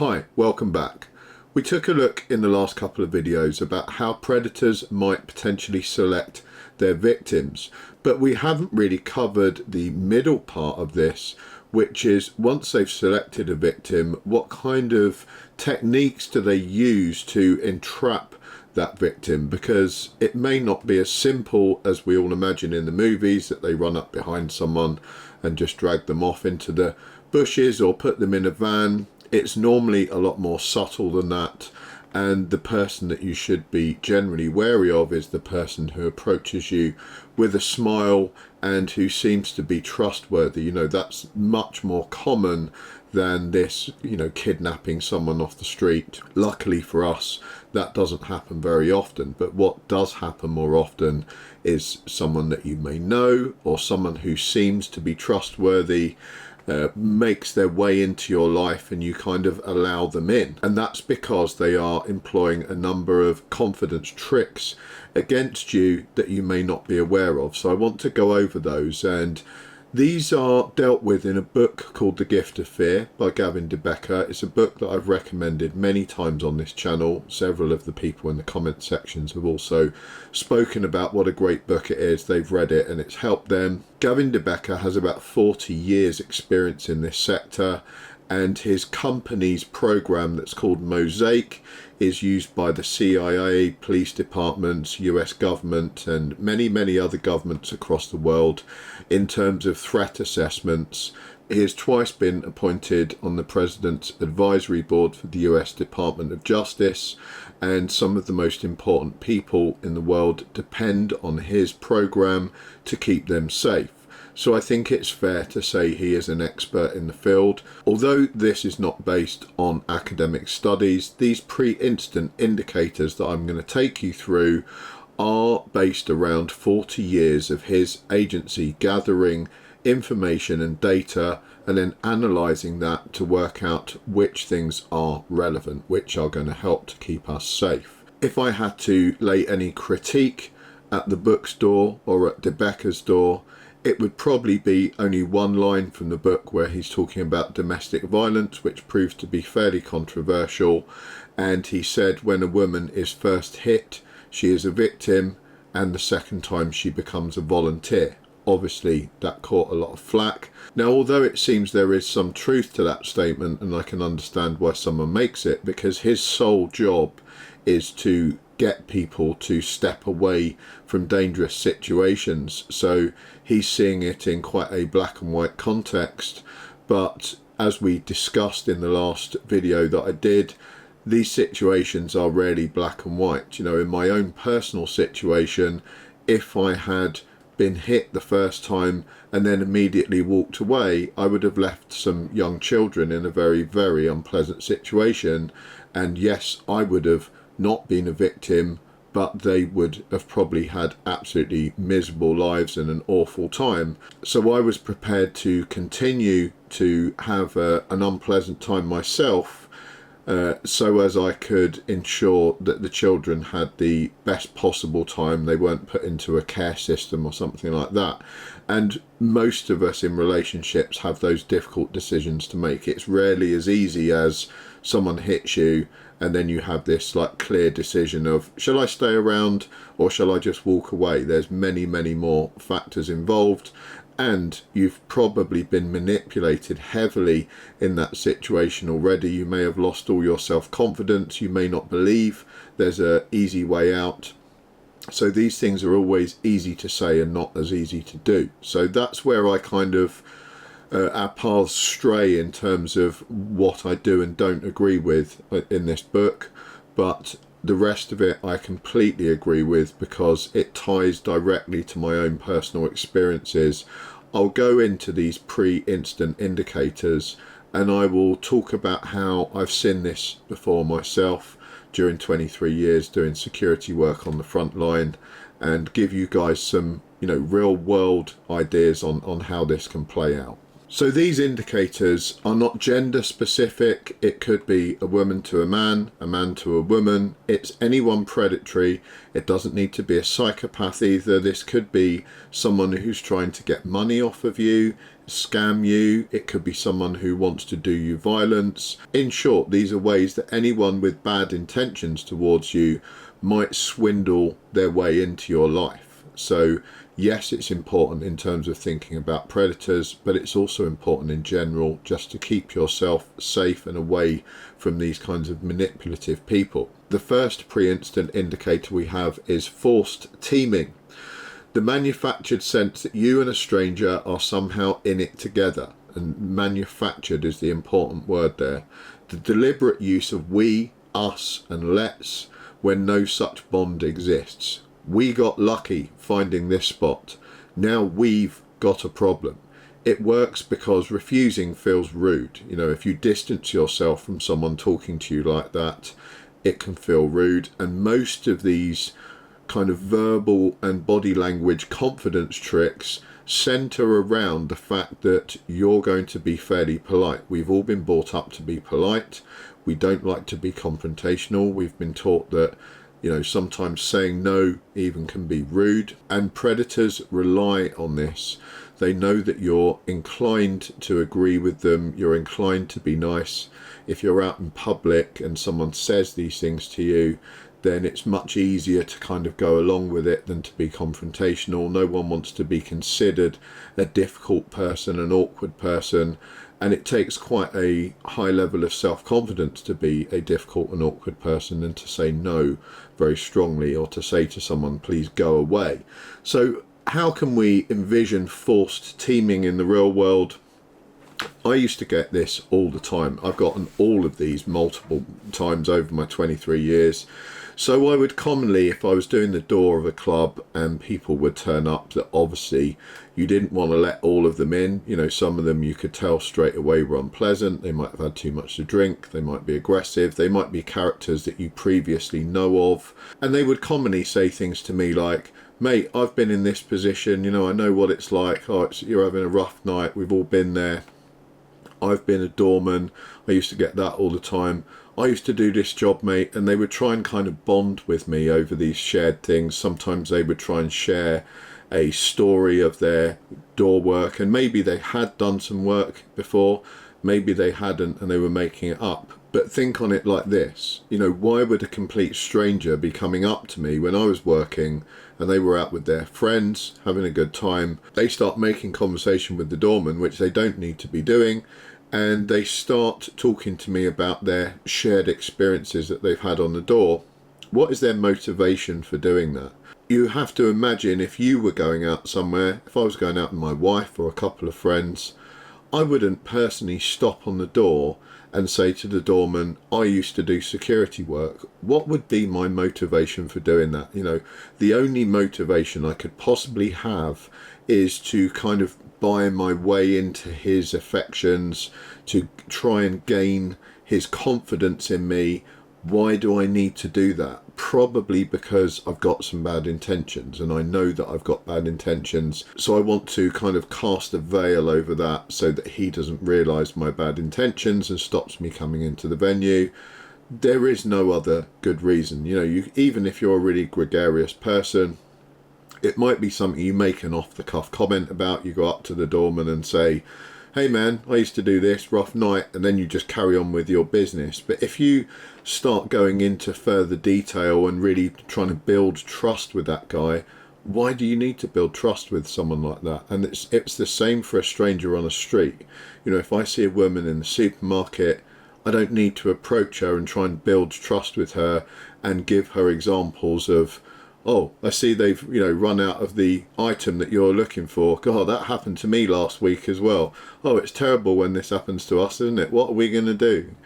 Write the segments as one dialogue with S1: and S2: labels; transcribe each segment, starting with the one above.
S1: Hi, welcome back. We took a look in the last couple of videos about how predators might potentially select their victims, but we haven't really covered the middle part of this, which is once they've selected a victim, what kind of techniques do they use to entrap that victim, because it may not be as simple as we all imagine in the movies, that they run up behind someone and just drag them off into the bushes or put them in a van. It's normally a lot more subtle than that, and the person that you should be generally wary of is the person who approaches you with a smile and who seems to be trustworthy. You know, that's much more common than this, kidnapping someone off the street. Luckily for us, that doesn't happen very often, but what does happen more often is someone that you may know or someone who seems to be trustworthy makes their way into your life and you kind of allow them in, and that's because they are employing a number of confidence tricks against you that you may not be aware of. So I want to go over those, and these are dealt with in a book called The Gift of Fear by Gavin de Becker. It's a book that I've recommended many times on this channel. Several of the people in the comment sections have also spoken about what a great book it is. They've read it and it's helped them. Gavin de Becker has about 40 years experience in this sector, and his company's program that's called Mosaic is used by the CIA, police departments, US government, and many other governments across the world in terms of threat assessments. He has twice been appointed on the President's Advisory Board for the US Department of Justice, and some of the most important people in the world depend on his program to keep them safe. So I think it's fair to say he is an expert in the field. Although this is not based on academic studies, these pre-incident indicators that I'm going to take you through are based around 40 years of his agency gathering information and data and then analysing that to work out which things are relevant, which are going to help to keep us safe. If I had to lay any critique at the book's door or at de Becker's door, it would probably be only one line from the book where he's talking about domestic violence, which proves to be fairly controversial. And he said when a woman is first hit, she is a victim, and the second time she becomes a volunteer. Obviously, that caught a lot of flack. Now, although it seems there is some truth to that statement, and I can understand why someone makes it, because his sole job is to get people to step away from dangerous situations. So he's seeing it in quite a black and white context. But as we discussed in the last video that I did, these situations are rarely black and white. You know, in my own personal situation, if I had been hit the first time and then immediately walked away, I would have left some young children in a very unpleasant situation. And yes, I would have not been a victim, but they would have probably had absolutely miserable lives and an awful time. So I was prepared to continue to have an unpleasant time myself, so as I could ensure that the children had the best possible time. They weren't put into a care system or something like that. And most of us in relationships have those difficult decisions to make. It's rarely as easy as someone hits you and then you have this like clear decision of, shall I stay around or shall I just walk away? There's many more factors involved, and you've probably been manipulated heavily in that situation already. You may have lost all your self-confidence. You may not believe there's an easy way out. So these things are always easy to say and not as easy to do. So that's where I kind of our paths stray in terms of what I do and don't agree with in this book, but the rest of it I completely agree with because it ties directly to my own personal experiences. I'll go into these pre-incident indicators and I will talk about how I've seen this before myself during 23 years doing security work on the front line, and give you guys some real world ideas on how this can play out. So these indicators are not gender specific. It could be a woman to a man to a woman. It's anyone predatory. It doesn't need to be a psychopath either. This could be someone who's trying to get money off of you. scam you, it could be someone who wants to do you violence. In short, these are ways that anyone with bad intentions towards you might swindle their way into your life. So yes, it's important in terms of thinking about predators, but it's also important in general just to keep yourself safe and away from these kinds of manipulative people. The first pre-instant indicator we have is forced teaming. The manufactured sense that you and a stranger are somehow in it together, and manufactured is the important word there. The deliberate use of we, us and let's when no such bond exists. We got lucky finding this spot. Now we've got a problem. It works because refusing feels rude. You know, if you distance yourself from someone talking to you like that, it can feel rude. And most of these kind of verbal and body language confidence tricks center around the fact that you're going to be fairly polite. We've all been brought up to be polite. We don't like to be confrontational. We've been taught that, you know, sometimes saying no even can be rude, and predators rely on this. They know that you're inclined to agree with them, you're inclined to be nice. If you're out in public and someone says these things to you, then it's much easier to kind of go along with it than to be confrontational. No one wants to be considered a difficult person, an awkward person, and it takes quite a high level of self-confidence to be a difficult and awkward person and to say no very strongly, or to say to someone, please go away. So how can we envision forced teaming in the real world? I used to get this all the time. I've gotten all of these multiple times over my 23 years. So I would commonly, if I was doing the door of a club and people would turn up that obviously you didn't want to let all of them in, you know, some of them you could tell straight away were unpleasant, they might have had too much to drink, they might be aggressive, they might be characters that you previously know of, and they would commonly say things to me like, mate, I've been in this position, you know, I know what it's like, you're having a rough night, we've all been there. I've been a doorman, I used to get that all the time. I used to do this job, mate, and they would try and kind of bond with me over these shared things. Sometimes they would try and share a story of their door work, and maybe they had done some work before, maybe they hadn't and they were making it up. But think on it like this, you know, why would a complete stranger be coming up to me when I was working and they were out with their friends having a good time? They start making conversation with the doorman, which they don't need to be doing, and they start talking to me about their shared experiences that they've had on the door. What is their motivation for doing that? You have to imagine if you were going out somewhere, if I was going out with my wife or a couple of friends, I wouldn't personally stop on the door and say to the doorman, I used to do security work. What would be my motivation for doing that? You know, the only motivation I could possibly have is to kind of buy my way into his affections, to try and gain his confidence in me. Why do I need to do that? Probably because I've got some bad intentions, and I know that I've got bad intentions, so I want to kind of cast a veil over that so that he doesn't realise my bad intentions and stops me coming into the venue. There is no other good reason. You know, even if you're a really gregarious person, it might be something you make an off-the-cuff comment about. You go up to the doorman and say, hey man, I used to do this, rough night, and then you just carry on with your business. But if you start going into further detail and really trying to build trust with that guy, why do you need to build trust with someone like that? And it's the same for a stranger on a street. You know, if I see a woman in the supermarket, I don't need to approach her and try and build trust with her and give her examples of, oh, I see they've, you know, run out of the item that you're looking for. God, that happened to me last week as well. Oh, it's terrible when this happens to us, isn't it? What are we going to do?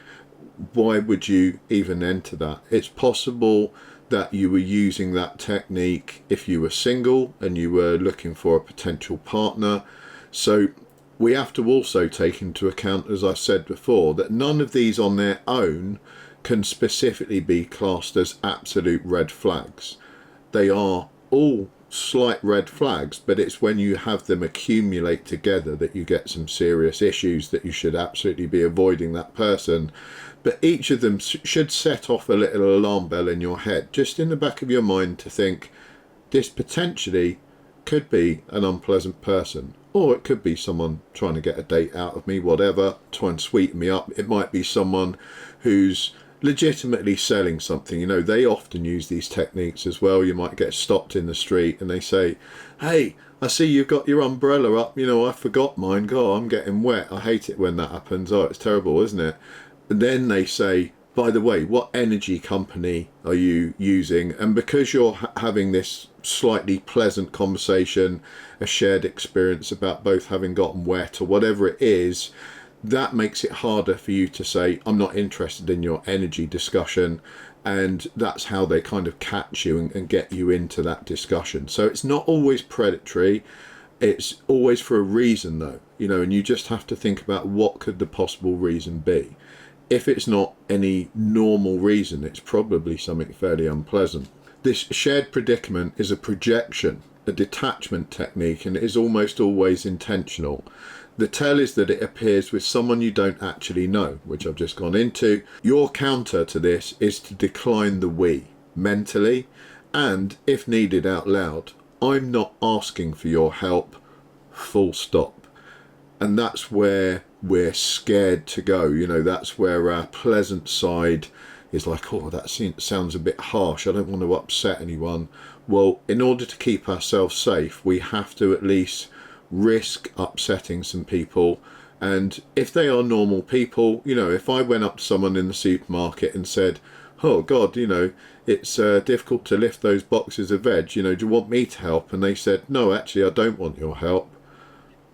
S1: Why would you even enter that? It's possible that you were using that technique if you were single and you were looking for a potential partner. So we have to also take into account, as I said before, that none of these on their own can specifically be classed as absolute red flags. They are all slight red flags, but it's when you have them accumulate together that you get some serious issues that you should absolutely be avoiding that person. But each of them should set off a little alarm bell in your head, just in the back of your mind, to think this potentially could be an unpleasant person, or it could be someone trying to get a date out of me, whatever, try and sweeten me up. It might be someone who's legitimately selling something. You know, they often use these techniques as well. You might get stopped in the street and they say, hey, I see you've got your umbrella up, you know, I forgot mine, God, I'm getting wet. I hate it when that happens. Oh, it's terrible, isn't it? And then they say, by the way, what energy company are you using? And because you're having this slightly pleasant conversation, a shared experience about both having gotten wet or whatever it is, that makes it harder for you to say, I'm not interested in your energy discussion. And that's how they kind of catch you and get you into that discussion. So it's not always predatory. It's always for a reason though, you know, and you just have to think about what could the possible reason be. If it's not any normal reason, it's probably something fairly unpleasant. This shared predicament is a projection, a detachment technique, and it is almost always intentional. The tell is that it appears with someone you don't actually know, which I've just gone into. Your counter to this is to decline the we mentally, and if needed out loud, I'm not asking for your help, full stop. And that's where we're scared to go. You know, that's where our pleasant side is like, oh, that sounds a bit harsh. I don't want to upset anyone. Well, in order to keep ourselves safe, we have to at least risk upsetting some people. And if they are normal people, you know, if I went up to someone in the supermarket and said, oh God, you know, it's difficult to lift those boxes of veg, you know, do you want me to help? And they said, no, actually, I don't want your help.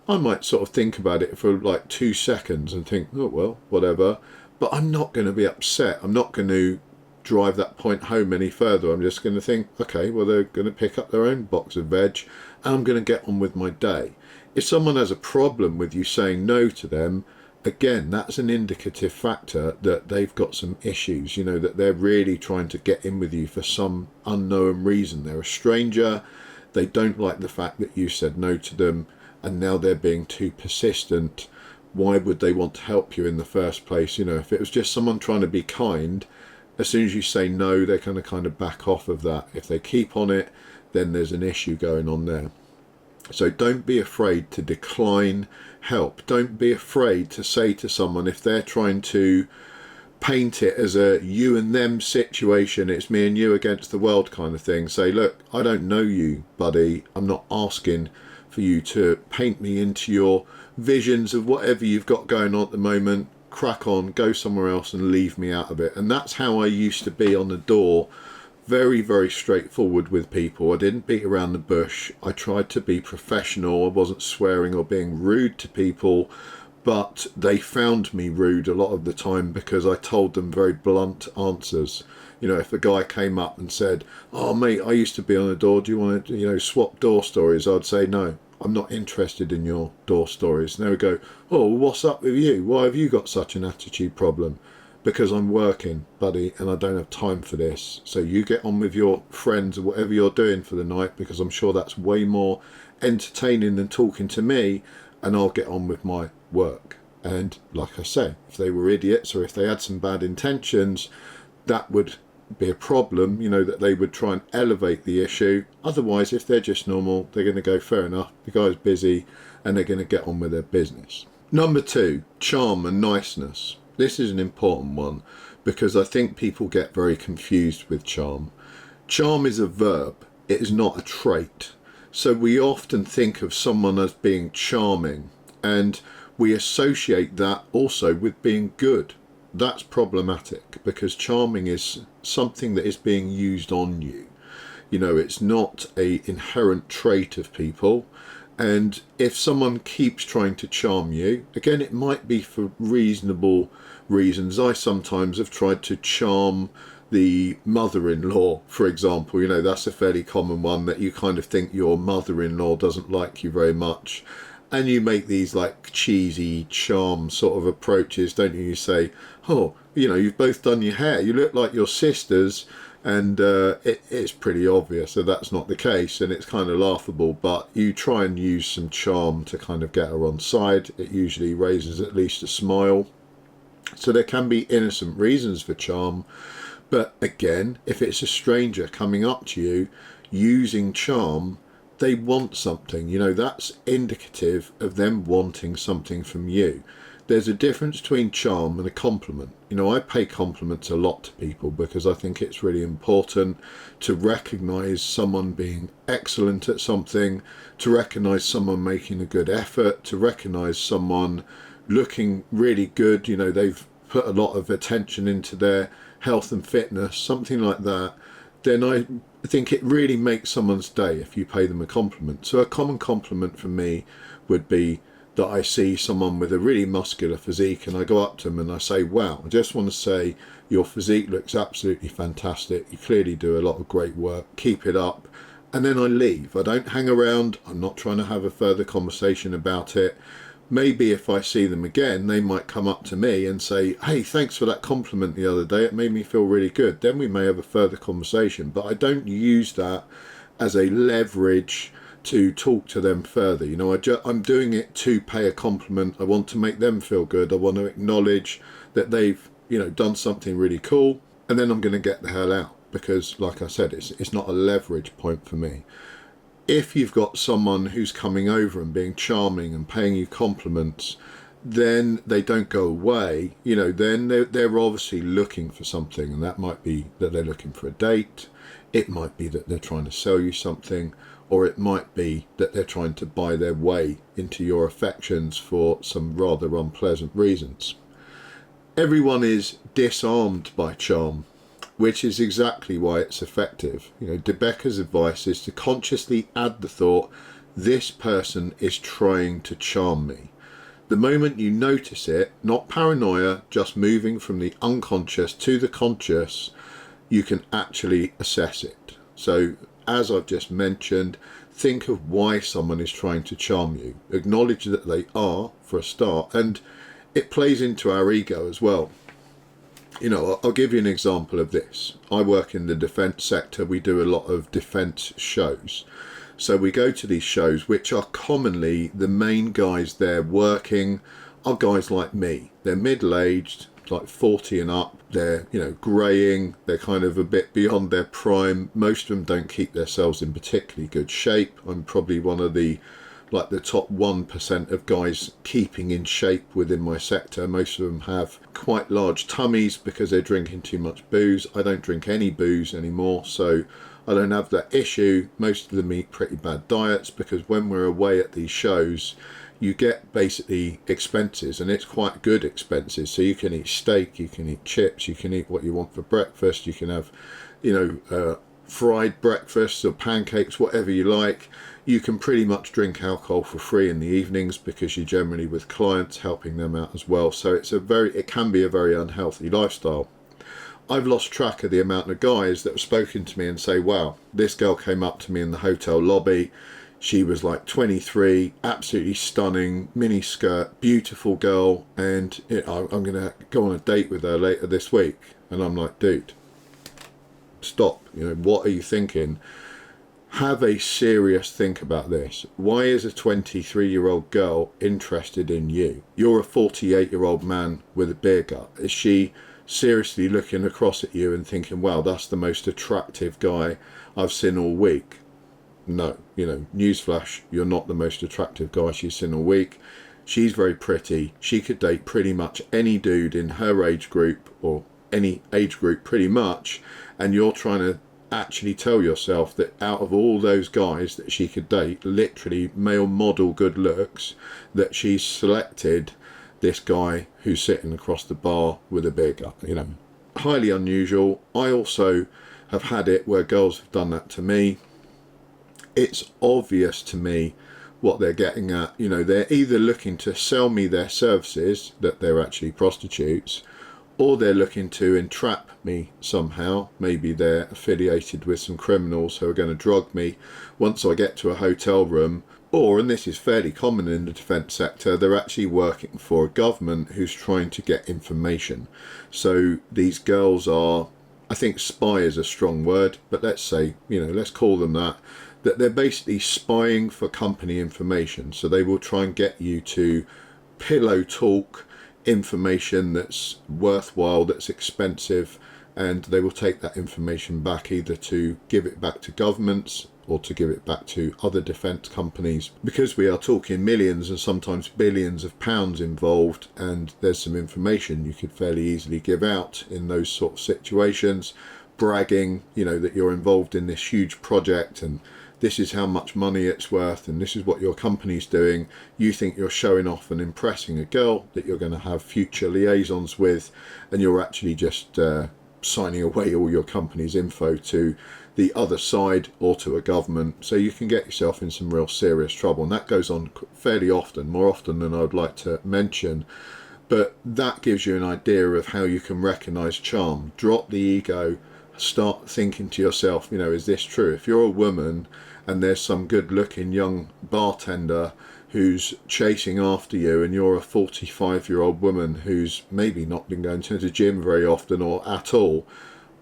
S1: I might sort of think about it for like 2 seconds and think, oh, well, whatever. But I'm not going to be upset. I'm not going to drive that point home any further. I'm just going to think, okay, well, they're going to pick up their own box of veg and I'm going to get on with my day. If someone has a problem with you saying no to them, again, that's an indicative factor that they've got some issues, you know, that they're really trying to get in with you for some unknown reason. They're a stranger. They don't like the fact that you said no to them, and now they're being too persistent. Why would they want to help you in the first place? You know, if it was just someone trying to be kind, as soon as you say no, they're going to kind of back off of that. If they keep on it, then there's an issue going on there. So don't be afraid to decline help. Don't be afraid to say to someone, if they're trying to paint it as a you and them situation, it's me and you against the world kind of thing, say, look, I don't know you, buddy. I'm not asking for you to paint me into your visions of whatever you've got going on at the moment. Crack on, go somewhere else and leave me out of it. And that's how I used to be on the door. Very, very straightforward with people. I didn't beat around the bush. I tried to be professional. I wasn't swearing or being rude to people, but they found me rude a lot of the time because I told them very blunt answers. You know, if a guy came up and said, oh mate, I used to be on the door, do you want to, you know, swap door stories? I'd say, no, I'm not interested in your door stories. And they would go, oh, what's up with you? Why have you got such an attitude problem? Because I'm working, buddy, and I don't have time for this. So you get on with your friends or whatever you're doing for the night, because I'm sure that's way more entertaining than talking to me, and I'll get on with my work. And like I say, if they were idiots or if they had some bad intentions, that would be a problem, you know, that they would try and elevate the issue. Otherwise, if they're just normal, they're going to go, fair enough, the guy's busy, and they're going to get on with their business. Number 2, charm and niceness. This is an important one because I think people get very confused with charm. Charm is a verb, it is not a trait. So we often think of someone as being charming, and we associate that also with being good. That's problematic because charming is something that is being used on you. You know, it's not an inherent trait of people. And if someone keeps trying to charm you, again, it might be for reasonable reasons. I sometimes have tried to charm the mother-in-law, for example. You know, that's a fairly common one, that you kind of think your mother-in-law doesn't like you very much. And you make these like cheesy charm sort of approaches, don't you? You say, oh, you know, you've both done your hair. You look like your sisters. And it's pretty obvious that that's not the case, and it's kind of laughable, but you try and use some charm to kind of get her on side. It usually raises at least a smile. So there can be innocent reasons for charm, but again, if it's a stranger coming up to you using charm, they want something. You know, that's indicative of them wanting something from you. There's a difference between charm and a compliment. You know, I pay compliments a lot to people because I think it's really important to recognize someone being excellent at something, to recognize someone making a good effort, to recognize someone looking really good. You know, they've put a lot of attention into their health and fitness, something like that. Then I think it really makes someone's day if you pay them a compliment. So a common compliment from me would be that I see someone with a really muscular physique and I go up to them and I say, wow, I just want to say your physique looks absolutely fantastic. You clearly do a lot of great work. Keep it up. And then I leave. I don't hang around. I'm not trying to have a further conversation about it. Maybe if I see them again, they might come up to me and say, hey, thanks for that compliment the other day. It made me feel really good. Then we may have a further conversation. But I don't use that as a leverage to talk to them further. You know, I'm doing it to pay a compliment. I want to make them feel good. I want to acknowledge that they've, you know, done something really cool, and then I'm going to get the hell out because, like I said, it's not a leverage point for me. If you've got someone who's coming over and being charming and paying you compliments, then they don't go away. You know, then they're obviously looking for something, and that might be that they're looking for a date. It might be that they're trying to sell you something, or it might be that they're trying to buy their way into your affections for some rather unpleasant reasons. Everyone is disarmed by charm, which is exactly why it's effective. You know, de Becker's advice is to consciously add the thought, this person is trying to charm me. The moment you notice it, not paranoia, just moving from the unconscious to the conscious, you can actually assess it. So, as I've just mentioned, think of why someone is trying to charm you. Acknowledge that they are, for a start, and it plays into our ego as well. You know, I'll give you an example of this. I work in the defence sector. We do a lot of defence shows. So we go to these shows, which are commonly the main guys there working are guys like me. They're middle-aged, like 40 and up. They're, you know, greying. They're kind of a bit beyond their prime. Most of them don't keep themselves in particularly good shape. I'm probably one of the top 1% of guys keeping in shape within my sector. Most of them have quite large tummies because they're drinking too much booze. I don't drink any booze anymore, so I don't have that issue. Most of them eat pretty bad diets because when we're away at these shows, you get basically expenses, and it's quite good expenses. So you can eat steak, you can eat chips, you can eat what you want for breakfast, you can have, you know, fried breakfasts or pancakes, whatever you like. You can pretty much drink alcohol for free in the evenings because you're generally with clients helping them out as well. So it can be a very unhealthy lifestyle. I've lost track of the amount of guys that have spoken to me and say, wow, this girl came up to me in the hotel lobby. She was like 23, absolutely stunning, mini skirt, beautiful girl, and you know, I'm going to go on a date with her later this week. And I'm like, dude, stop. You know, what are you thinking? Have a serious think about this. Why is a 23-year-old girl interested in you? You're a 48-year-old man with a beer gut. Is she seriously looking across at you and thinking, wow, that's the most attractive guy I've seen all week? No, you know, newsflash, you're not the most attractive guy she's seen all week. She's very pretty. She could date pretty much any dude in her age group, or any age group pretty much, and you're trying to actually tell yourself that out of all those guys that she could date, literally male model good looks, that she's selected this guy who's sitting across the bar with a beer gut. You know, highly unusual. I also have had it where girls have done that to me. It's obvious to me what they're getting at. You know, they're either looking to sell me their services, that they're actually prostitutes, or they're looking to entrap me somehow. Maybe they're affiliated with some criminals who are going to drug me once I get to a hotel room. Or, and this is fairly common in the defence sector, they're actually working for a government who's trying to get information. So these girls are, I think spy is a strong word, but let's say, you know, let's call them that they're basically spying for company information. So they will try and get you to pillow talk information that's worthwhile, that's expensive, and they will take that information back, either to give it back to governments or to give it back to other defence companies. Because we are talking millions and sometimes billions of pounds involved, and there's some information you could fairly easily give out in those sort of situations, bragging, that you're involved in this huge project and this is how much money it's worth and this is what your company's doing. You think you're showing off and impressing a girl that you're going to have future liaisons with, and you're actually just signing away all your company's info to the other side or to a government. So you can get yourself in some real serious trouble, and that goes on fairly often, more often than I would like to mention. But that gives you an idea of how you can recognize charm. Drop the ego, start thinking to yourself, is this true? If you're a woman and there's some good looking young bartender who's chasing after you, and you're a 45-year-old woman who's maybe not been going to the gym very often or at all,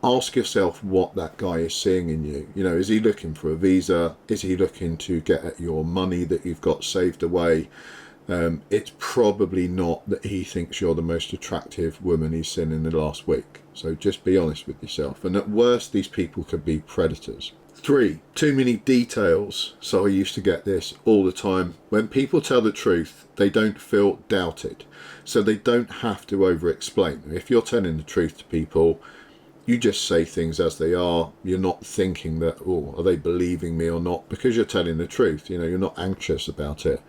S1: ask yourself what that guy is seeing in you. Is he looking for a visa? Is he looking to get at your money that you've got saved away? It's probably not that he thinks you're the most attractive woman he's seen in the last week. So just be honest with yourself. And at worst, these people could be predators. 3, too many details. So I used to get this all the time. When people tell the truth, they don't feel doubted. So they don't have to over-explain. If you're telling the truth to people, you just say things as they are. You're not thinking that, are they believing me or not? Because you're telling the truth. You're not anxious about it.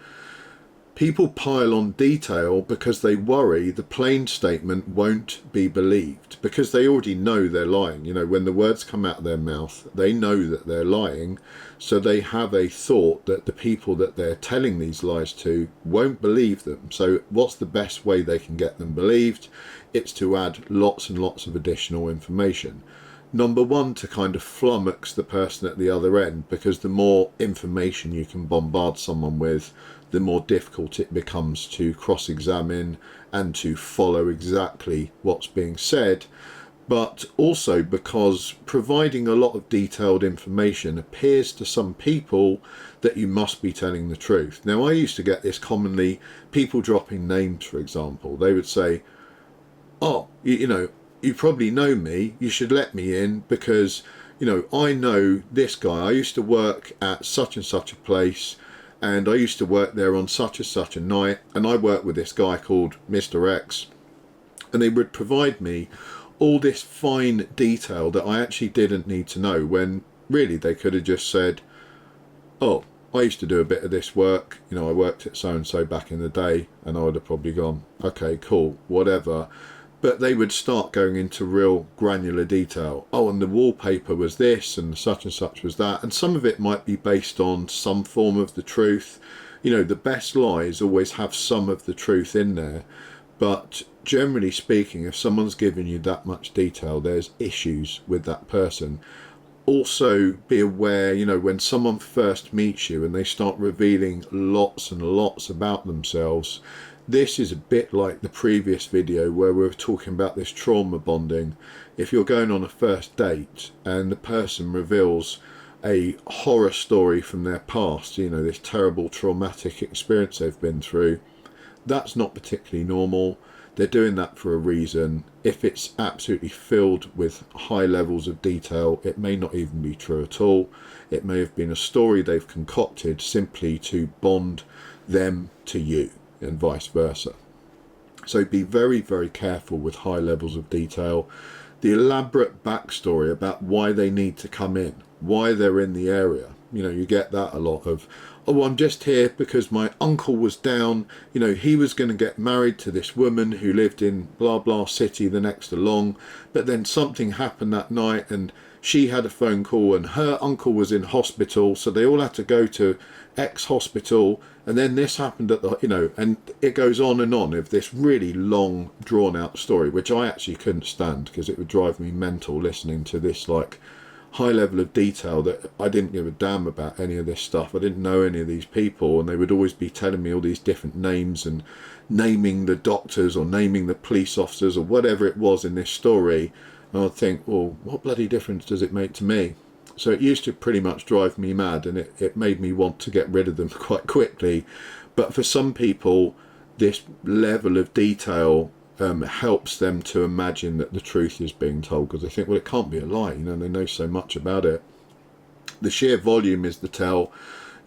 S1: People pile on detail because they worry the plain statement won't be believed, because they already know they're lying. When the words come out of their mouth, they know that they're lying. So they have a thought that the people that they're telling these lies to won't believe them. So what's the best way they can get them believed? It's to add lots and lots of additional information. Number one, to kind of flummox the person at the other end, because the more information you can bombard someone with, the more difficult it becomes to cross-examine and to follow exactly what's being said. But also because providing a lot of detailed information appears to some people that you must be telling the truth. Now, I used to get this commonly, people dropping names, for example. They would say, you probably know me, you should let me in because, I know this guy. I used to work at such and such a place, and I used to work there on such and such a night, and I worked with this guy called Mr. X, and they would provide me all this fine detail that I actually didn't need to know, when really they could have just said, I used to do a bit of this work, I worked at so-and-so back in the day, and I would have probably gone, okay, cool, whatever. But they would start going into real granular detail. And the wallpaper was this and such was that. And some of it might be based on some form of the truth. The best lies always have some of the truth in there. But generally speaking, if someone's giving you that much detail, there's issues with that person. Also be aware, when someone first meets you and they start revealing lots and lots about themselves, this is a bit like the previous video where we were talking about this trauma bonding. If you're going on a first date and the person reveals a horror story from their past, this terrible traumatic experience they've been through, that's not particularly normal. They're doing that for a reason. If it's absolutely filled with high levels of detail, it may not even be true at all. It may have been a story they've concocted simply to bond them to you, and vice versa. So be very, very careful with high levels of detail. The elaborate backstory about why they need to come in, why they're in the area. You get that a lot of, I'm just here because my uncle was down, he was going to get married to this woman who lived in blah blah city the next along, but then something happened that night and she had a phone call and her uncle was in hospital, so they all had to go to X hospital, and then this happened at the, and it goes on of this really long drawn out story, which I actually couldn't stand because it would drive me mental listening to this high level of detail that I didn't give a damn about any of this stuff. I didn't know any of these people, and they would always be telling me all these different names and naming the doctors or naming the police officers or whatever it was in this story, and I'd think, well, what bloody difference does it make to me? So it used to pretty much drive me mad, and it made me want to get rid of them quite quickly. But for some people, this level of detail helps them to imagine that the truth is being told, because they think, well, it can't be a lie, they know so much about it. The sheer volume is the tell.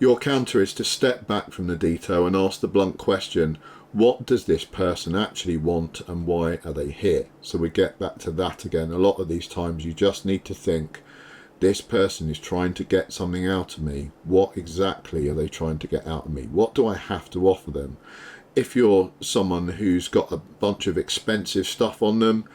S1: Your counter is to step back from the detail and ask the blunt question, what does this person actually want and why are they here? So we get back to that again. A lot of these times you just need to think, this person is trying to get something out of me. What exactly are they trying to get out of me? What do I have to offer them? If you're someone who's got a bunch of expensive stuff on them,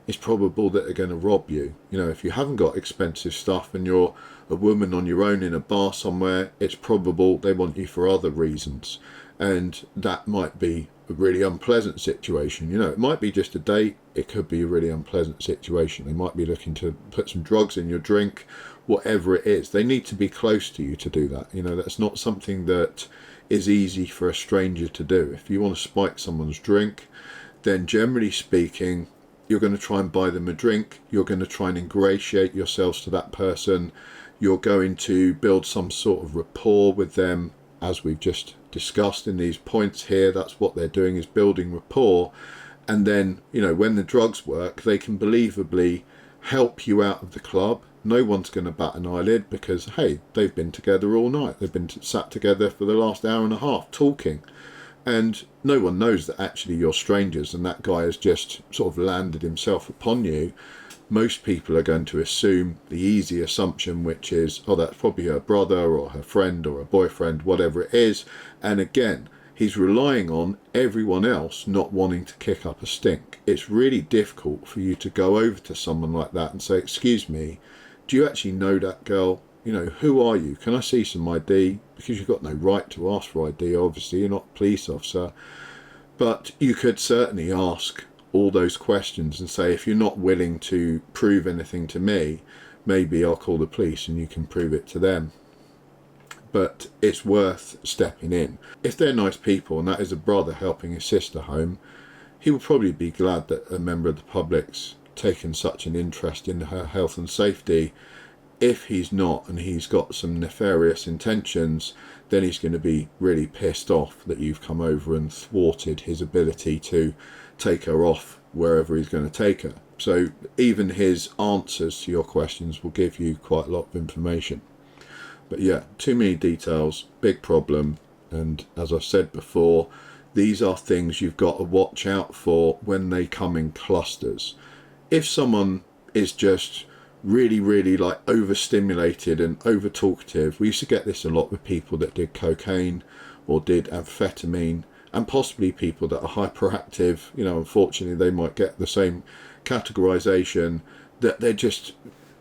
S1: it's probable that they're going to rob you. If you haven't got expensive stuff and you're a woman on your own in a bar somewhere, it's probable they want you for other reasons. And that might be a really unpleasant situation. It might be just a date. It could be a really unpleasant situation. They might be looking to put some drugs in your drink, whatever it is. They need to be close to you to do that. That's not something that is easy for a stranger to do. If you want to spike someone's drink, then generally speaking, you're going to try and buy them a drink. You're going to try and ingratiate yourselves to that person. You're going to build some sort of rapport with them, as we've just discussed in these points here. That's what they're doing, is building rapport. And then, when the drugs work, they can believably help you out of the club. No one's going to bat an eyelid because, hey, they've been together all night. They've been sat together for the last hour and a half talking. And no one knows that actually you're strangers and that guy has just sort of landed himself upon you. Most people are going to assume the easy assumption, which is, oh, that's probably her brother or her friend or a boyfriend, whatever it is. And again, he's relying on everyone else not wanting to kick up a stink. It's really difficult for you to go over to someone like that and say, excuse me, do you actually know that girl? Who are you? Can I see some ID? Because you've got no right to ask for ID, obviously. You're not a police officer. But you could certainly ask all those questions and say, if you're not willing to prove anything to me, maybe I'll call the police and you can prove it to them. But it's worth stepping in. If they're nice people and that is a brother helping his sister home, he will probably be glad that a member of the public's taken such an interest in her health and safety. If he's not and he's got some nefarious intentions, then he's going to be really pissed off that you've come over and thwarted his ability to take her off wherever he's going to take her. So even his answers to your questions will give you quite a lot of information. But yeah, too many details, big problem. And as I've said before, these are things you've got to watch out for when they come in clusters. If someone is just really like overstimulated and over talkative, we used to get this a lot with people that did cocaine or did amphetamine, and possibly people that are hyperactive. Unfortunately they might get the same categorization, that they're just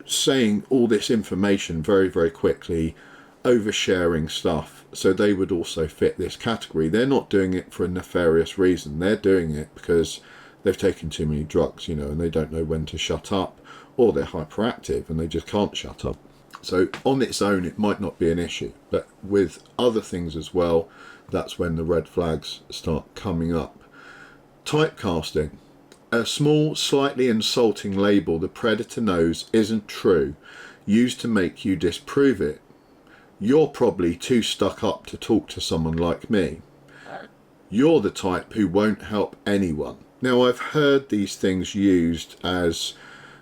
S1: saying all this information very, very quickly, oversharing stuff. So they would also fit this category. They're not doing it for a nefarious reason. They're doing it because they've taken too many drugs, and they don't know when to shut up, or they're hyperactive and they just can't shut up. So on its own, it might not be an issue, but with other things as well, that's when the red flags start coming up. Typecasting. A small, slightly insulting label the predator knows isn't true, used to make you disprove it. You're probably too stuck up to talk to someone like me. You're the type who won't help anyone. Now, I've heard these things used as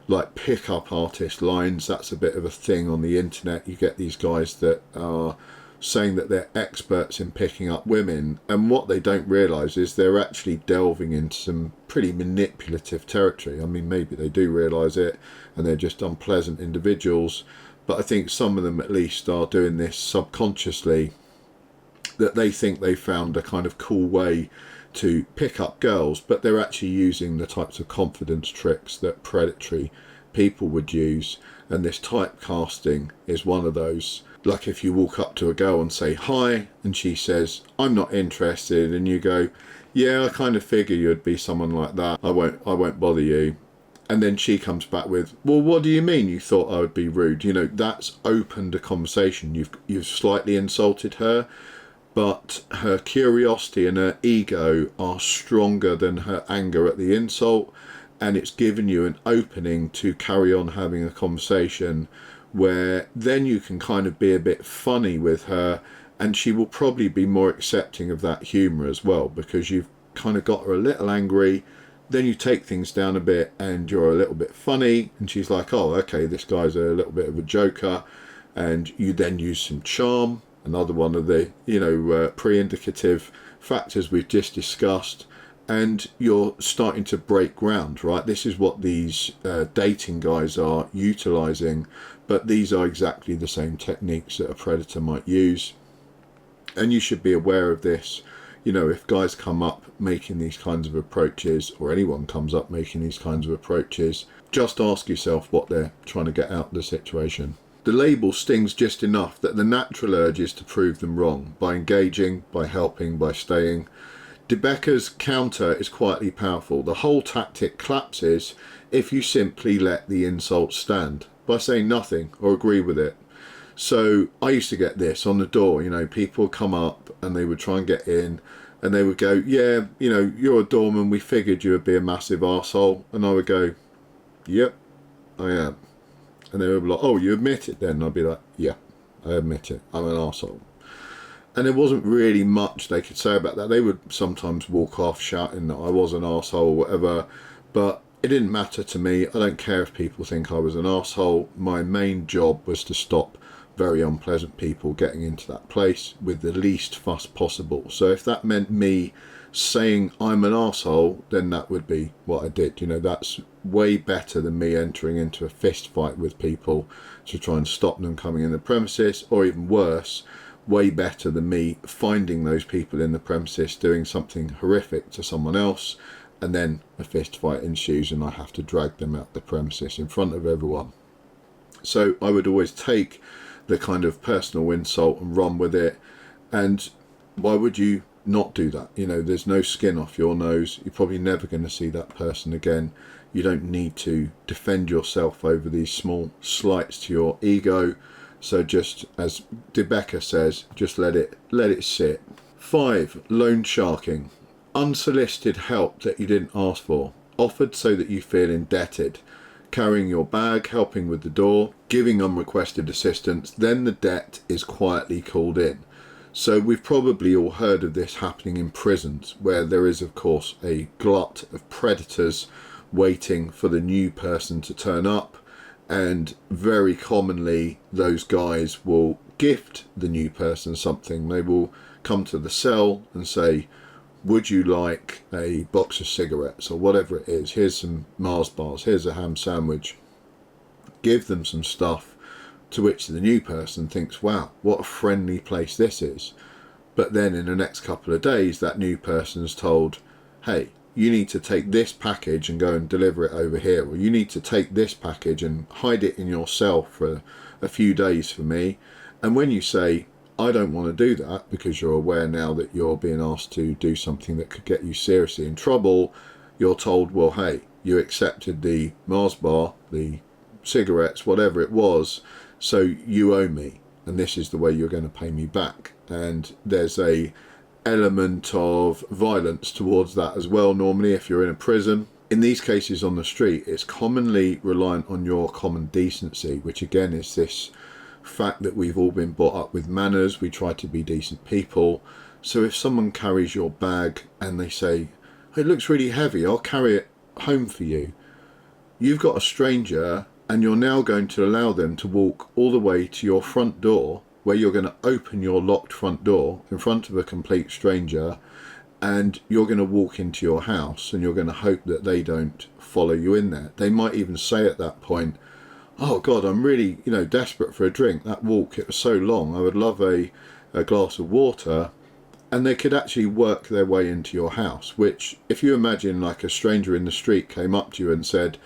S1: like pick-up artist lines. That's a bit of a thing on the internet. You get these guys that are saying that they're experts in picking up women, and what they don't realise is they're actually delving into some pretty manipulative territory. I mean, maybe they do realise it and they're just unpleasant individuals, but I think some of them at least are doing this subconsciously, that they think they found a kind of cool way to pick up girls, but they're actually using the types of confidence tricks that predatory people would use, and this typecasting is one of those. Like if you walk up to a girl and say hi and she says, I'm not interested, and you go, yeah, I kind of figure you'd be someone like that, I won't bother you. And then she comes back with, well, what do you mean you thought I would be rude? That's opened a conversation. You've slightly insulted her, but her curiosity and her ego are stronger than her anger at the insult, and it's given you an opening to carry on having a conversation where then you can kind of be a bit funny with her, and she will probably be more accepting of that humour as well, because you've kind of got her a little angry, then you take things down a bit and you're a little bit funny, and she's like, oh, okay, this guy's a little bit of a joker, and you then use some charm, another one of the pre-indicative factors we've just discussed, and you're starting to break ground, right? This is what these dating guys are utilizing, but these are exactly the same techniques that a predator might use, and you should be aware of this. If guys come up making these kinds of approaches, or anyone comes up making these kinds of approaches, just ask yourself what they're trying to get out of the situation. The label stings just enough that the natural urge is to prove them wrong by engaging, by helping, by staying. De Becker's counter is quietly powerful. The whole tactic collapses if you simply let the insult stand by saying nothing or agree with it. So I used to get this on the door, people come up and they would try and get in, and they would go, yeah, you're a doorman, we figured you would be a massive arsehole. And I would go, yep, I am. And they would be like, oh, you admit it then? And I'd be like, yeah, I admit it, I'm an arsehole. And there wasn't really much they could say about that. They would sometimes walk off shouting that I was an arsehole or whatever, but it didn't matter to me. I don't care if people think I was an arsehole. My main job was to stop very unpleasant people getting into that place with the least fuss possible. So if that meant me saying I'm an arsehole, then that would be what I did. That's way better than me entering into a fist fight with people to try and stop them coming in the premises, or even worse, way better than me finding those people in the premises doing something horrific to someone else, and then a fist fight ensues and I have to drag them out the premises in front of everyone. So I would always take the kind of personal insult and run with it. And why would you not do that? There's no skin off your nose. You're probably never going to see that person again. You don't need to defend yourself over these small slights to your ego. So just, as De Becker says, just let it sit. 5, loan sharking. Unsolicited help that you didn't ask for, offered so that you feel indebted. Carrying your bag, helping with the door, giving unrequested assistance, then the debt is quietly called in. So we've probably all heard of this happening in prisons, where there is of course a glut of predators waiting for the new person to turn up, and very commonly those guys will gift the new person something. They will come to the cell and say, would you like a box of cigarettes or whatever it is? Here's some Mars bars, here's a ham sandwich. Give them some stuff, to which the new person thinks, wow, what a friendly place this is. But then in the next couple of days, that new person's told, hey, you need to take this package and go and deliver it over here, or you need to take this package and hide it in your cell for a few days for me. And when you say, I don't want to do that, because you're aware now that you're being asked to do something that could get you seriously in trouble, you're told, well, hey, you accepted the Mars bar, the cigarettes, whatever it was, so you owe me, and this is the way you're going to pay me back. And there's a element of violence towards that as well, normally, if you're in a prison. In these cases on the street, it's commonly reliant on your common decency, which again is this fact that we've all been brought up with manners. We try to be decent people. So if someone carries your bag and they say, it looks really heavy, I'll carry it home for you, you've got a stranger and you're now going to allow them to walk all the way to your front door, where you're going to open your locked front door in front of a complete stranger, and you're going to walk into your house and you're going to hope that they don't follow you in there. They might even say at that point, oh God, I'm really, desperate for a drink. That walk, it was so long. I would love a glass of water. And they could actually work their way into your house, which, if you imagine like a stranger in the street came up to you and said,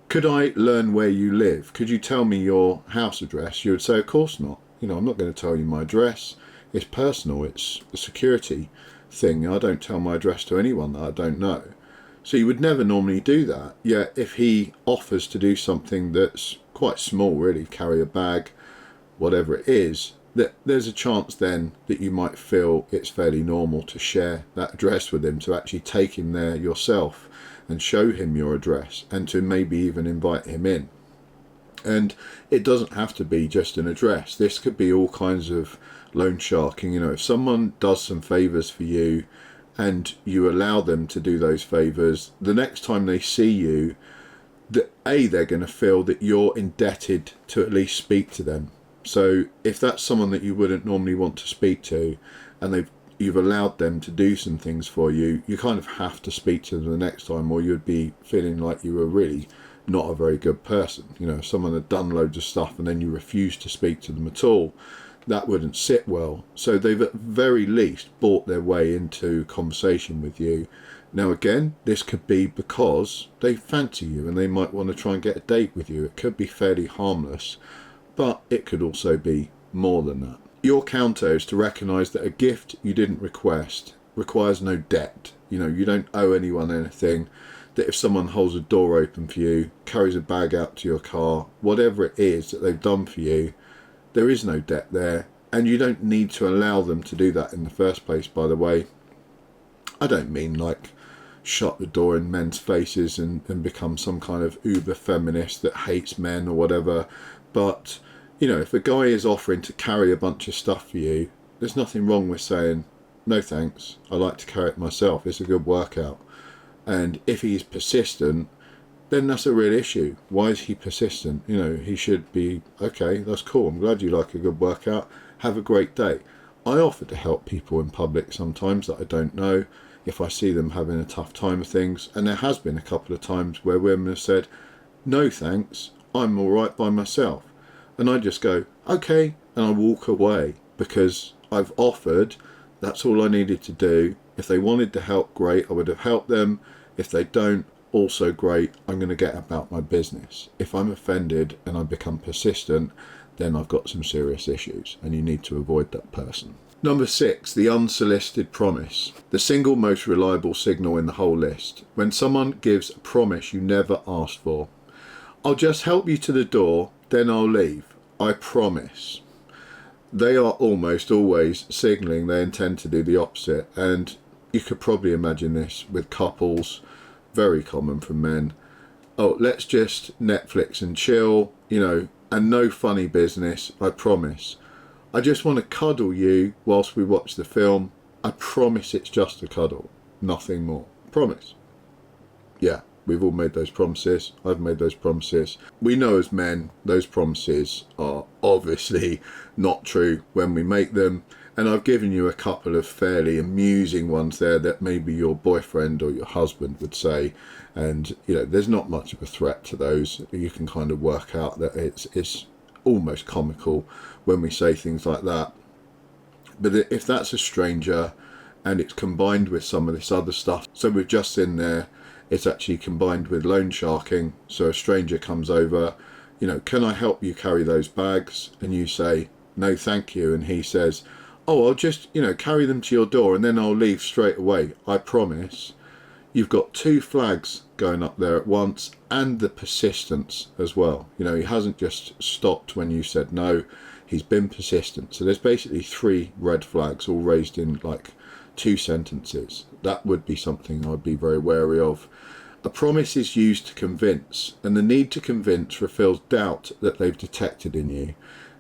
S1: could I learn where you live? Could you tell me your house address? You would say, of course not. I'm not going to tell you my address. It's personal. It's a security thing. I don't tell my address to anyone that I don't know. So you would never normally do that. Yet if he offers to do something that's quite small, really, carry a bag, whatever it is, that there's a chance then that you might feel it's fairly normal to share that address with him, to actually take him there yourself and show him your address, and to maybe even invite him in. And it doesn't have to be just an address. This could be all kinds of loan sharking. If someone does some favors for you and you allow them to do those favours, the next time they see you, that they're going to feel that you're indebted to at least speak to them. So if that's someone that you wouldn't normally want to speak to, and you've allowed them to do some things for you, you kind of have to speak to them the next time, or you'd be feeling like you were really not a very good person. You know, if someone had done loads of stuff and then you refused to speak to them at all, that wouldn't sit well. So they've at very least bought their way into conversation with you. Now again, this could be because they fancy you and they might want to try and get a date with you. It could be fairly harmless, but it could also be more than that. Your counter is to recognise that a gift you didn't request requires no debt. You know, you don't owe anyone anything. That if someone holds a door open for you, carries a bag out to your car, whatever it is that they've done for you, there is no debt there, and you don't need to allow them to do that in the first place, by the way. I don't mean like shut the door in men's faces and become some kind of uber feminist that hates men or whatever, but you know, if a guy is offering to carry a bunch of stuff for you, there's nothing wrong with saying, no thanks, I like to carry it myself, it's a good workout. And if he's persistent, then that's a real issue. Why is he persistent? You know, he should be, okay, that's cool, I'm glad you like a good workout, have a great day. I offer to help people in public sometimes that I don't know, if I see them having a tough time of things, and there has been a couple of times where women have said, no thanks, I'm all right by myself. And I just go, okay, and I walk away, because I've offered, that's all I needed to do. If they wanted to help, great, I would have helped them. If they don't, also great, I'm going to get about my business. If I'm offended and I become persistent, then I've got some serious issues, and you need to avoid that person. Number 6, the unsolicited promise. The single most reliable signal in the whole list. When someone gives a promise you never asked for. I'll just help you to the door, then I'll leave. I promise. They are almost always signalling they intend to do the opposite, and you could probably imagine this with couples, very common from men. Oh, let's just Netflix and chill, you know, and no funny business, I promise. I just want to cuddle you whilst we watch the film. I promise it's just a cuddle, nothing more. Promise. Yeah, we've all made those promises. I've made those promises. We know as men, those promises are obviously not true when we make them. And I've given you a couple of fairly amusing ones there that maybe your boyfriend or your husband would say. And, you know, there's not much of a threat to those. You can kind of work out that it's almost comical when we say things like that. But if that's a stranger and it's combined with some of this other stuff, so we've just seen there, it's actually combined with loan sharking. So a stranger comes over, you know, can I help you carry those bags? And you say, no, thank you. And he says, oh, I'll just, you know, carry them to your door and then I'll leave straight away. I promise. You've got 2 flags going up there at once, and the persistence as well. You know, he hasn't just stopped when you said no, he's been persistent. So there's basically 3 red flags all raised in like 2 sentences. That would be something I'd be very wary of. A promise is used to convince, and the need to convince reveals doubt that they've detected in you.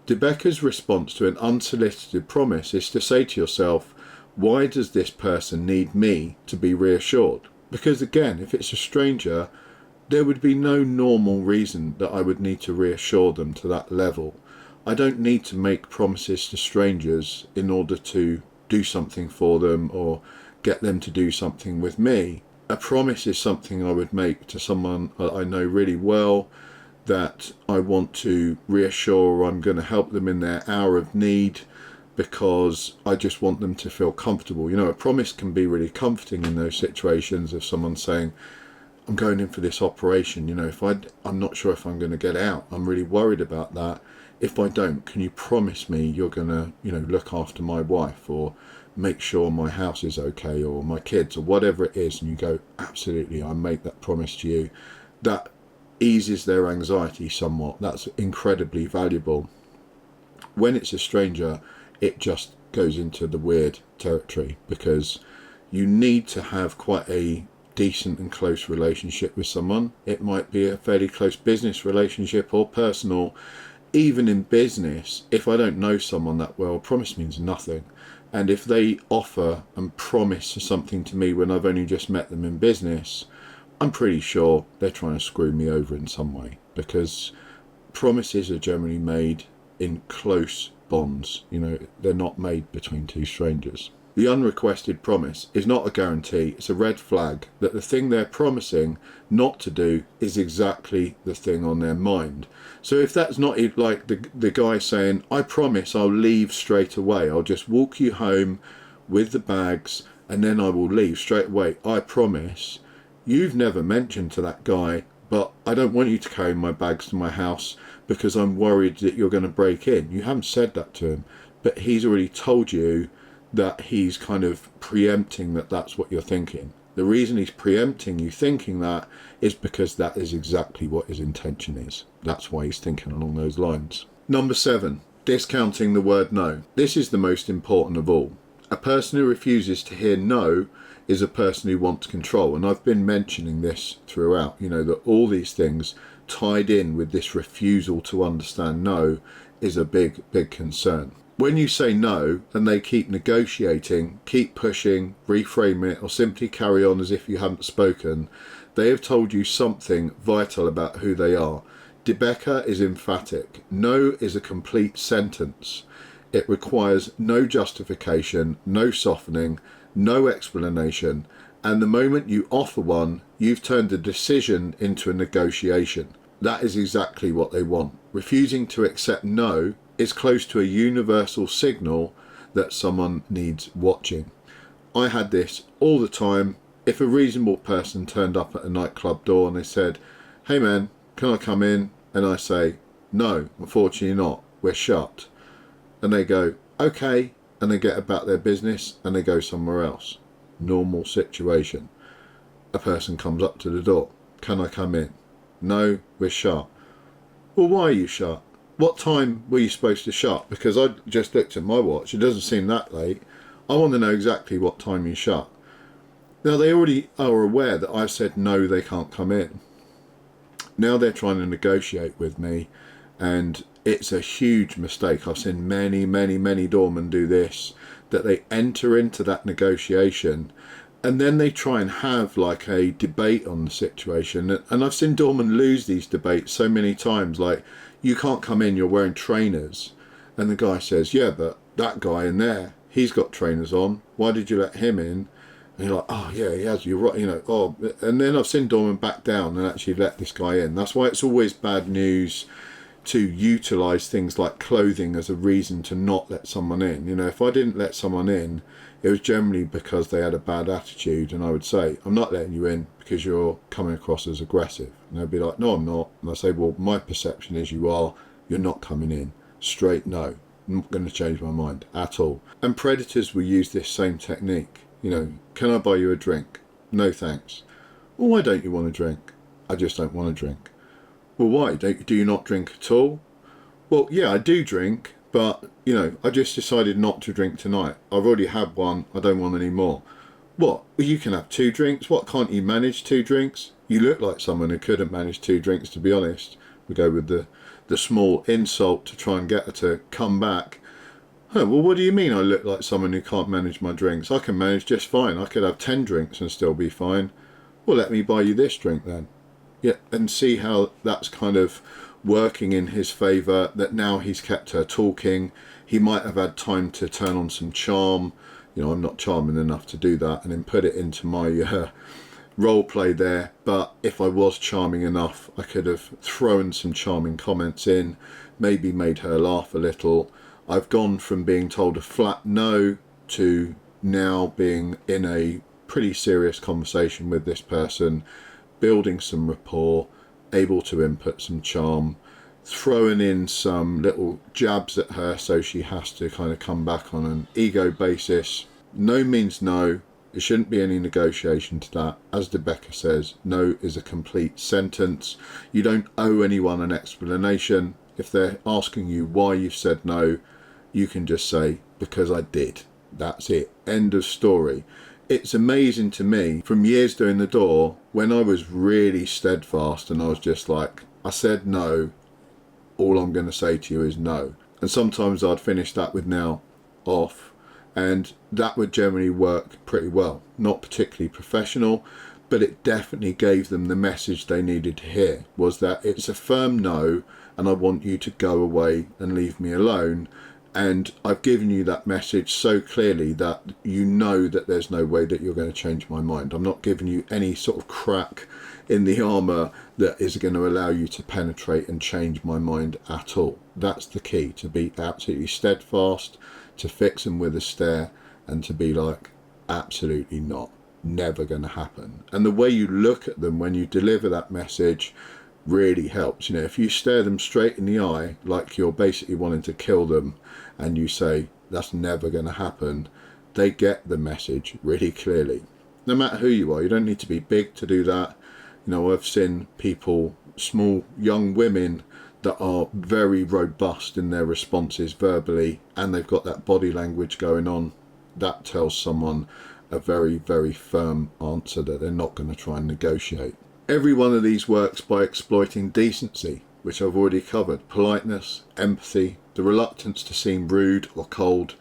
S1: De Becker's response to an unsolicited promise is to say to yourself, why does this person need me to be reassured? Because again, if it's a stranger, there would be no normal reason that I would need to reassure them to that level. I don't need to make promises to strangers in order to do something for them or get them to do something with me. A promise is something I would make to someone I know really well, that I want to reassure, or I'm going to help them in their hour of need, because I just want them to feel comfortable. You know, a promise can be really comforting in those situations of someone saying, I'm going in for this operation, you know, I'm not sure if I'm going to get out. I'm really worried about that. If I don't, can you promise me you're going to, you know, look after my wife or make sure my house is okay or my kids or whatever it is? And you go, absolutely, I make that promise to you. That eases their anxiety somewhat. That's incredibly valuable. When it's a stranger, it just goes into the weird territory, because you need to have quite a decent and close relationship with someone. It might be a fairly close business relationship or personal. Even in business, if I don't know someone that well, a promise means nothing. And if they offer and promise something to me when I've only just met them in business, I'm pretty sure they're trying to screw me over in some way, because promises are generally made in close bonds. They're not made between two strangers. The unrequested promise is not a guarantee. It's a red flag that the thing they're promising not to do is exactly the thing on their mind. So if that's not like the guy saying, I promise I'll leave straight away, I'll just walk you home with the bags and then I will leave straight away, I promise. You've never mentioned to that guy, but I don't want you to carry my bags to my house because I'm worried that you're going to break in. You haven't said that to him, but he's already told you that he's kind of preempting that that's what you're thinking. The reason he's preempting you thinking that is because that is exactly what his intention is. That's why he's thinking along those lines. Number 7, discounting the word no. This is the most important of all. A person who refuses to hear no is a person who wants control. And I've been mentioning this throughout, that all these things tied in with this refusal to understand no is a big, big concern. When you say no and they keep negotiating, keep pushing, reframe it, or simply carry on as if you haven't spoken, they have told you something vital about who they are. De Becker is emphatic. No is a complete sentence. It requires no justification, no softening, no explanation, and the moment you offer one, you've turned a decision into a negotiation. That is exactly what they want. Refusing to accept no is close to a universal signal that someone needs watching. I had this all the time. If a reasonable person turned up at a nightclub door and they said, hey man, can I come in? And I say, no, unfortunately not, we're shut. And they go, okay, and they get about their business and they go somewhere else. Normal situation. A person comes up to the door, can I come in? No, we're shut. Well, why are you shut? What time were you supposed to shut? Because I just looked at my watch. It doesn't seem that late. I want to know exactly what time you shut. Now, they already are aware that I've said no, they can't come in. Now they're trying to negotiate with me, and it's a huge mistake. I've seen many, many, many doormen do this, that they enter into that negotiation and then they try and have like a debate on the situation. And I've seen doormen lose these debates so many times, like, you can't come in, you're wearing trainers. And the guy says, yeah, but that guy in there, he's got trainers on. Why did you let him in? And you're like, oh yeah, he has, you're right, and then I've seen doormen back down and actually let this guy in. That's why it's always bad news to utilise things like clothing as a reason to not let someone in. If I didn't let someone in, it was generally because they had a bad attitude, and I would say, I'm not letting you in because you're coming across as aggressive. And they'd be like, no, I'm not. And I say, well, my perception is you are. You're not coming in. Straight no. I'm not going to change my mind at all. And predators will use this same technique. Can I buy you a drink? No thanks. Well, why don't you want a drink? I just don't want a drink. Well, why? Do you not drink at all? Well, yeah, I do drink, but, I just decided not to drink tonight. I've already had one. I don't want any more. What? Well, you can have 2 drinks. What, can't you manage 2 drinks? You look like someone who couldn't manage 2 drinks, to be honest. We go with the small insult to try and get her to come back. Oh, well, what do you mean I look like someone who can't manage my drinks? I can manage just fine. I could have 10 drinks and still be fine. Well, let me buy you this drink then. Yeah, and see how that's kind of working in his favour, that now he's kept her talking. He might have had time to turn on some charm. I'm not charming enough to do that and then put it into my role play there. But if I was charming enough, I could have thrown some charming comments in, maybe made her laugh a little. I've gone from being told a flat no to now being in a pretty serious conversation with this person, building some rapport, able to input some charm, throwing in some little jabs at her so she has to kind of come back on an ego basis. No means no. There shouldn't be any negotiation to that. As De Becker says, no is a complete sentence. You don't owe anyone an explanation. If they're asking you why you've said no, you can just say, because I did. That's it. End of story. It's amazing to me, from years doing the door, when I was really steadfast and I was just like, I said no, all I'm going to say to you is no. And sometimes I'd finish that with now, off, And that would generally work pretty well. Not particularly professional, but it definitely gave them the message they needed to hear, was that it's a firm no, and I want you to go away and leave me alone. And I've given you that message so clearly that you know that there's no way that you're going to change my mind. I'm not giving you any sort of crack in the armour that is going to allow you to penetrate and change my mind at all. That's the key, to be absolutely steadfast, to fix them with a stare, and to be like, absolutely not, never going to happen. And the way you look at them when you deliver that message really helps. You know, if you stare them straight in the eye like you're basically wanting to kill them, and you say that's never going to happen, they get the message really clearly. No matter who you are, you don't need to be big to do that. You know, I've seen people, small young women, that are very robust in their responses verbally, and they've got that body language going on. That tells someone a very, very firm answer that they're not going to try and negotiate. Every one of these works by exploiting decency, which I've already covered. Politeness, empathy, the reluctance to seem rude or cold.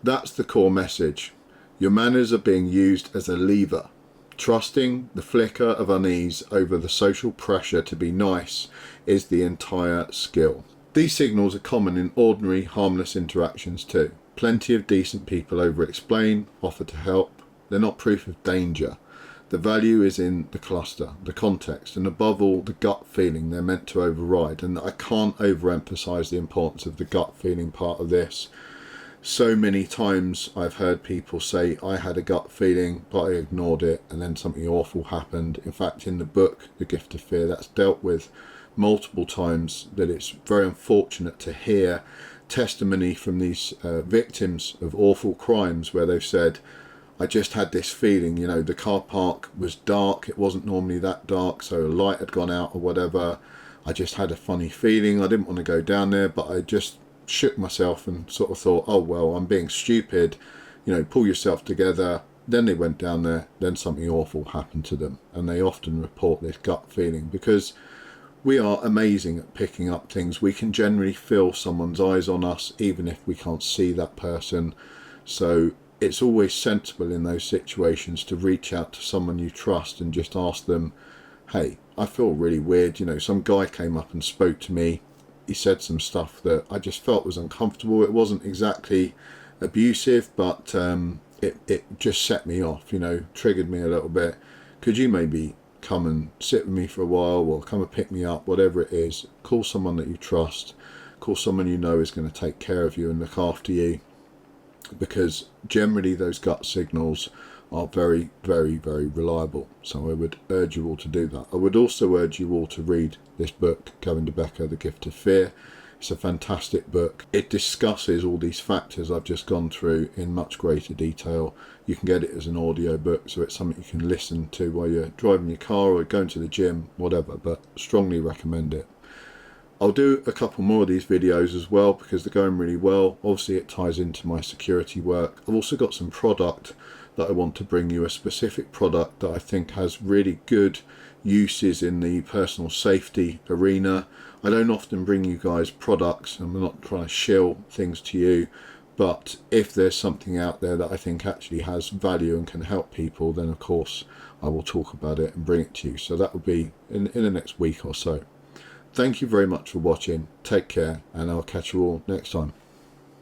S1: That's the core message. Your manners are being used as a lever. Trusting the flicker of unease over the social pressure to be nice is the entire skill. These signals are common in ordinary, harmless interactions too. Plenty of decent people over-explain, offer to help. They're not proof of danger. The value is in the cluster, the context, and above all, the gut feeling they're meant to override. And I can't overemphasize the importance of the gut feeling part of this. So many times I've heard people say, I had a gut feeling, but I ignored it, and then something awful happened. In fact, in the book, The Gift of Fear, that's dealt with multiple times, that it's very unfortunate to hear testimony from these victims of awful crimes where they've said, I just had this feeling, you know, the car park was dark, it wasn't normally that dark, so a light had gone out or whatever. I just had a funny feeling, I didn't want to go down there, but I just shook myself and sort of thought, oh well, I'm being stupid, you know, pull yourself together. Then they went down there, then something awful happened to them. And they often report this gut feeling because we are amazing at picking up things. We can generally feel someone's eyes on us even if we can't see that person. So it's always sensible in those situations to reach out to someone you trust and just ask them, hey, I feel really weird, you know, some guy came up and spoke to me. He said some stuff that I just felt was uncomfortable. It wasn't exactly abusive, but it just set me off, you know, triggered me a little bit. Could you maybe come and sit with me for a while, or come and pick me up, whatever it is? Call someone that you trust, call someone you know is going to take care of you and look after you, because generally those gut signals are very, very, very reliable. So I would urge you all to do that. I would also urge you all to read this book, Gavin de Becker, The Gift of Fear. It's a fantastic book. It discusses all these factors I've just gone through in much greater detail. You can get it as an audio book, so it's something you can listen to while you're driving your car or going to the gym, whatever, but strongly recommend it. I'll do a couple more of these videos as well because they're going really well. Obviously it ties into my security work. I've also got some product that I want to bring you, a specific product that I think has really good uses in the personal safety arena. I don't often bring you guys products, I'm not trying to shill things to you, but if there's something out there that I think actually has value and can help people, then of course I will talk about it and bring it to you. So that will be in the next week or so. Thank you very much for watching. Take care, and I'll catch you all next time.